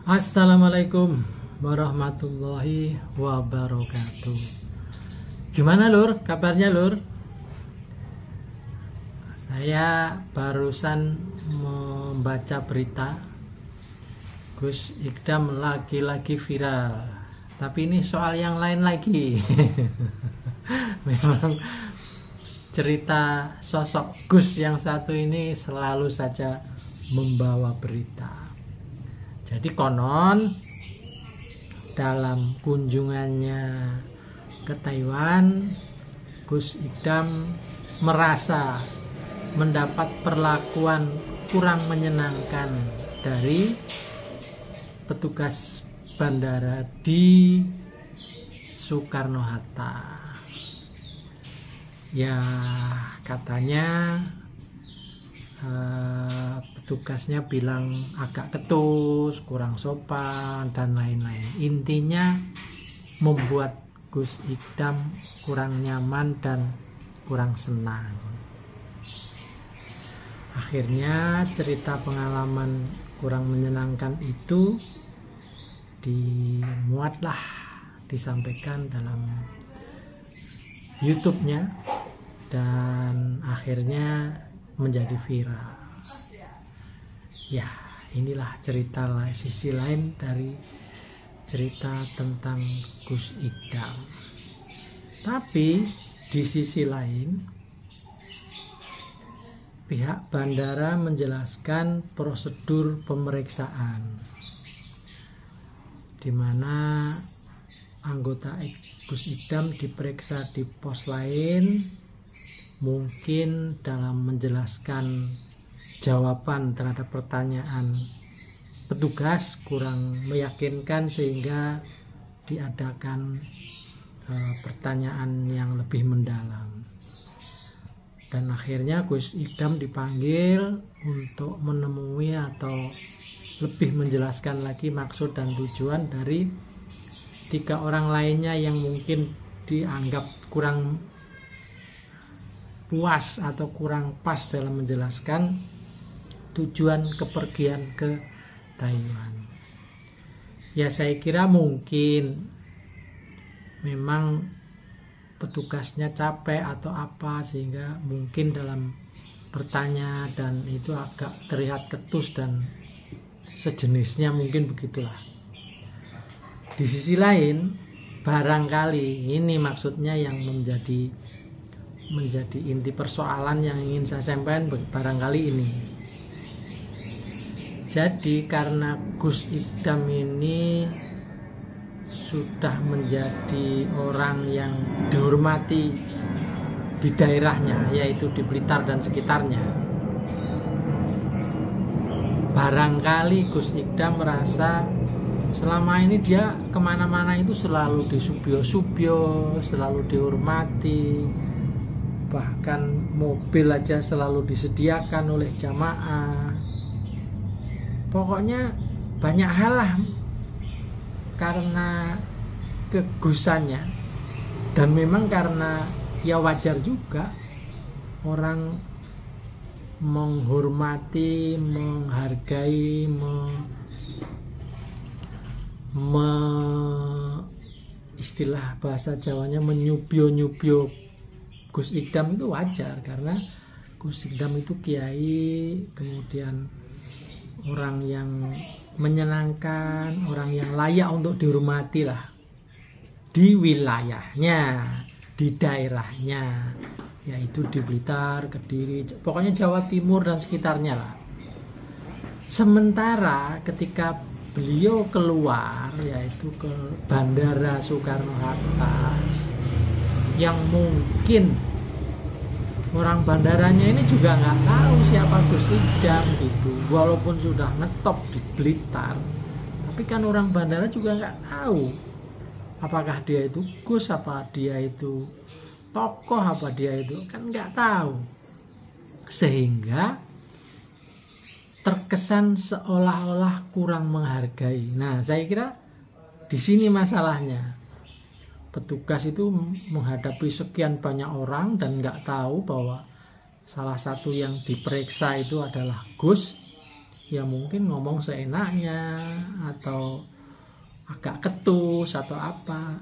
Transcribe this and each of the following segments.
Assalamualaikum warahmatullahi wabarakatuh. Gimana Lur? Kabarnya Lur? Saya barusan membaca berita Gus Ikdam lagi-lagi viral. Tapi ini soal yang lain lagi. Memang cerita sosok Gus yang satu ini selalu saja membawa berita. Jadi konon dalam kunjungannya ke Taiwan, Gus Ikdam merasa mendapat perlakuan kurang menyenangkan dari petugas bandara di Soekarno-Hatta. Ya katanya petugasnya bilang agak ketus, kurang sopan dan lain-lain. Intinya membuat Gus Ikdam kurang nyaman dan kurang senang. Akhirnya cerita pengalaman kurang menyenangkan itu dimuatlah, disampaikan dalam YouTube-nya dan akhirnya menjadi viral. Ya, inilah cerita sisi lain dari cerita tentang Gus Ikdam. Tapi di sisi lain, pihak bandara menjelaskan prosedur pemeriksaan, di mana anggota Gus Ikdam diperiksa di pos lain. Mungkin dalam menjelaskan jawaban terhadap pertanyaan petugas kurang meyakinkan sehingga diadakan pertanyaan yang lebih mendalam. Dan akhirnya Gus Ikdam dipanggil untuk menemui atau lebih menjelaskan lagi maksud dan tujuan dari 3 orang lainnya yang mungkin dianggap kurang puas atau kurang pas dalam menjelaskan tujuan kepergian ke Taiwan. Ya saya kira mungkin memang petugasnya capek atau apa sehingga mungkin dalam bertanya dan itu agak terlihat ketus dan sejenisnya, mungkin begitulah. Di sisi lain barangkali ini maksudnya yang menjadi inti persoalan yang ingin saya sampaikan barangkali ini. Jadi karena Gus Ikdam ini sudah menjadi orang yang dihormati di daerahnya, yaitu di Blitar dan sekitarnya, barangkali Gus Ikdam merasa selama ini dia kemana-mana itu selalu disubyo-subyo, selalu dihormati, bahkan mobil aja selalu disediakan oleh jamaah. Pokoknya banyak hal lah karena kegusannya. Dan memang karena ya wajar juga orang menghormati, menghargai, istilah bahasa Jawanya menyubyo-nyubyo Gus Ikdam itu wajar, karena Gus Ikdam itu kiai, kemudian orang yang menyenangkan, orang yang layak untuk dihormati lah di wilayahnya, di daerahnya, yaitu di Blitar, Kediri, pokoknya Jawa Timur dan sekitarnya lah. Sementara ketika beliau keluar, yaitu ke Bandara Soekarno-Hatta, yang mungkin orang bandaranya ini juga nggak tahu siapa Gus Ikdam gitu, walaupun sudah ngetop di Blitar, tapi kan orang bandara juga nggak tahu apakah dia itu Gus, apa dia itu tokoh, apa dia itu, kan nggak tahu, sehingga terkesan seolah-olah kurang menghargai. Nah saya kira di sini masalahnya. Petugas itu menghadapi sekian banyak orang dan nggak tahu bahwa salah satu yang diperiksa itu adalah Gus, ya mungkin ngomong seenaknya atau agak ketus atau apa.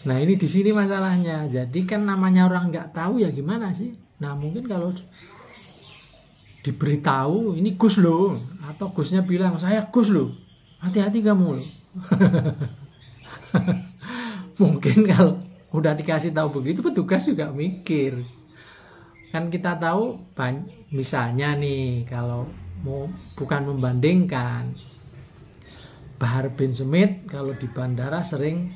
Nah ini di sini masalahnya. Jadi kan namanya orang nggak tahu ya gimana sih. Nah mungkin kalau diberitahu ini Gus loh, atau Gusnya bilang saya Gus loh, hati-hati kamu loh. Mungkin kalau udah dikasih tahu begitu, petugas juga mikir. Kan kita tahu misalnya nih, kalau mau bukan membandingkan, Bahar bin Smith kalau di bandara sering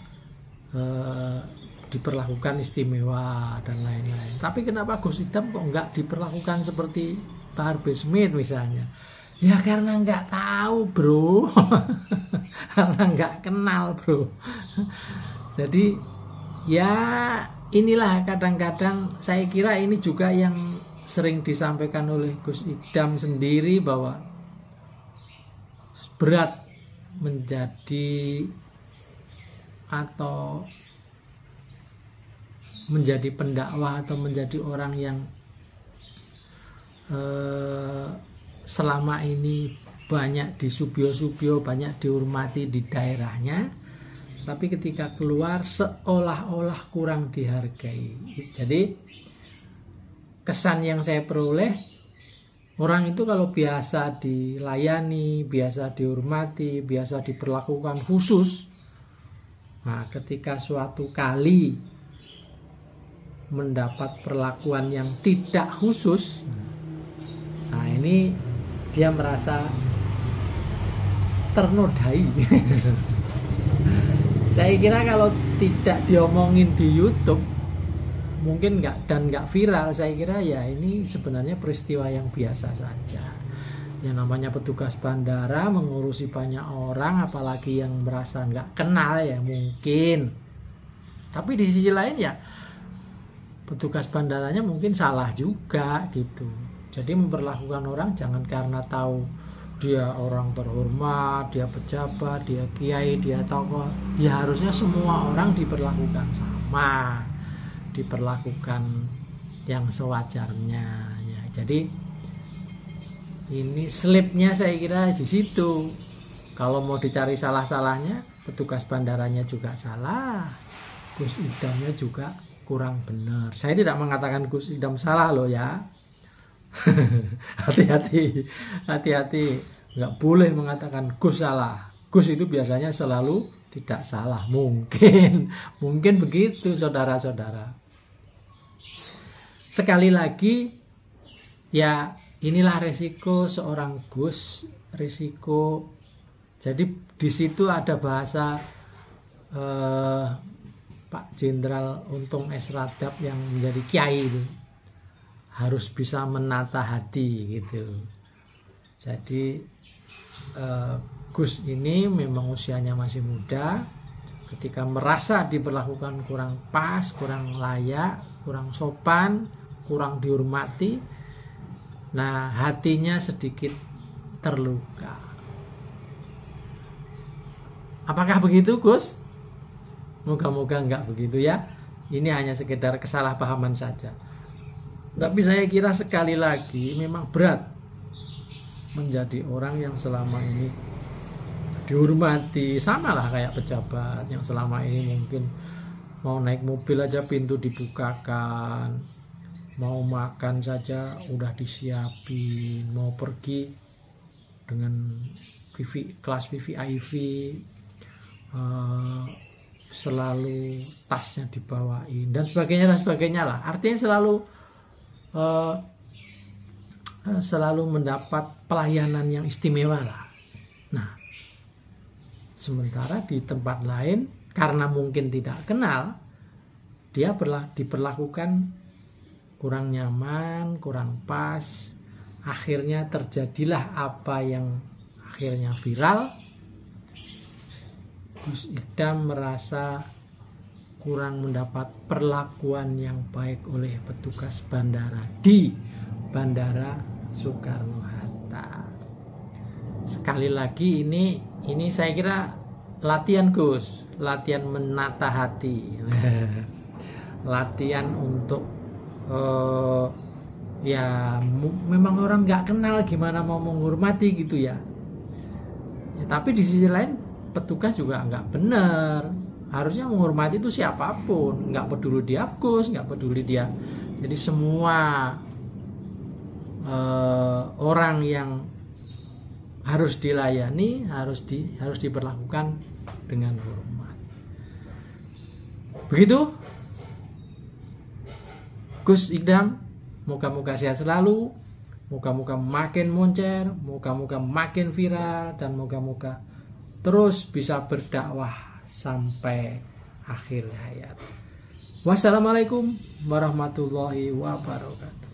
diperlakukan istimewa dan lain-lain. Tapi kenapa Gus Idam kok nggak diperlakukan seperti Bahar bin Smith misalnya? Ya karena nggak tahu bro. Karena nggak kenal bro. Jadi ya inilah kadang-kadang saya kira ini juga yang sering disampaikan oleh Gus Idam sendiri, bahwa berat menjadi atau menjadi pendakwah atau menjadi orang yang selama ini banyak disubyo-subyo, banyak dihormati di daerahnya, tapi ketika keluar seolah-olah kurang dihargai. Jadi kesan yang saya peroleh, orang itu kalau biasa dilayani, biasa dihormati, biasa diperlakukan khusus, nah ketika suatu kali mendapat perlakuan yang tidak khusus, nah ini dia merasa ternodai. Saya kira kalau tidak diomongin di YouTube mungkin nggak viral, saya kira ya ini sebenarnya peristiwa yang biasa saja. Yang namanya petugas bandara mengurusi banyak orang, apalagi yang merasa nggak kenal ya mungkin. Tapi di sisi lain ya petugas bandaranya mungkin salah juga gitu. Jadi memperlakukan orang jangan karena tahu dia orang terhormat, dia pejabat, dia kiai, dia tokoh. Ya harusnya semua orang diperlakukan sama, diperlakukan yang sewajarnya. Ya, jadi ini slipnya saya kira di situ. Kalau mau dicari salah-salahnya, petugas bandaranya juga salah, Gus Idamnya juga kurang benar. Saya tidak mengatakan Gus Idam salah loh ya. Hati-hati, nggak boleh mengatakan Gus salah. Gus itu biasanya selalu tidak salah. Mungkin begitu saudara-saudara. Sekali lagi, ya inilah resiko seorang Gus, resiko. Jadi di situ ada bahasa Pak Jenderal Untung S. Radap yang menjadi kiai itu, harus bisa menata hati gitu. Jadi Gus ini memang usianya masih muda, ketika merasa diperlakukan kurang pas, kurang layak, kurang sopan, kurang dihormati, nah hatinya sedikit terluka. Apakah begitu Gus? Moga-moga enggak begitu ya. Ini hanya sekedar kesalahpahaman saja. Tapi saya kira sekali lagi memang berat menjadi orang yang selama ini dihormati. Sama lah kayak pejabat yang selama ini mungkin mau naik mobil aja pintu dibukakan, mau makan saja udah disiapin, mau pergi dengan kelas VVIP selalu tasnya dibawain dan sebagainya lah. Artinya selalu mendapat pelayanan yang istimewa lah. Nah, sementara di tempat lain karena mungkin tidak kenal, dia diperlakukan kurang nyaman, kurang pas. Akhirnya terjadilah apa yang akhirnya viral. Gus Idam merasa kurang mendapat perlakuan yang baik oleh petugas bandara di Bandara Soekarno-Hatta. Sekali lagi ini saya kira latihan Gus, latihan menata hati, latihan untuk ya memang orang nggak kenal gimana mau menghormati gitu ya. Tapi di sisi lain petugas juga nggak benar, harusnya menghormati itu siapapun, nggak peduli dia Gus, nggak peduli dia. Jadi semua orang yang harus dilayani harus diperlakukan dengan hormat. Begitu Gus Idam, moga-moga sehat selalu, moga-moga makin moncer, moga-moga makin viral, dan moga-moga terus bisa berdakwah sampai akhir hayat. Wassalamualaikum warahmatullahi wabarakatuh.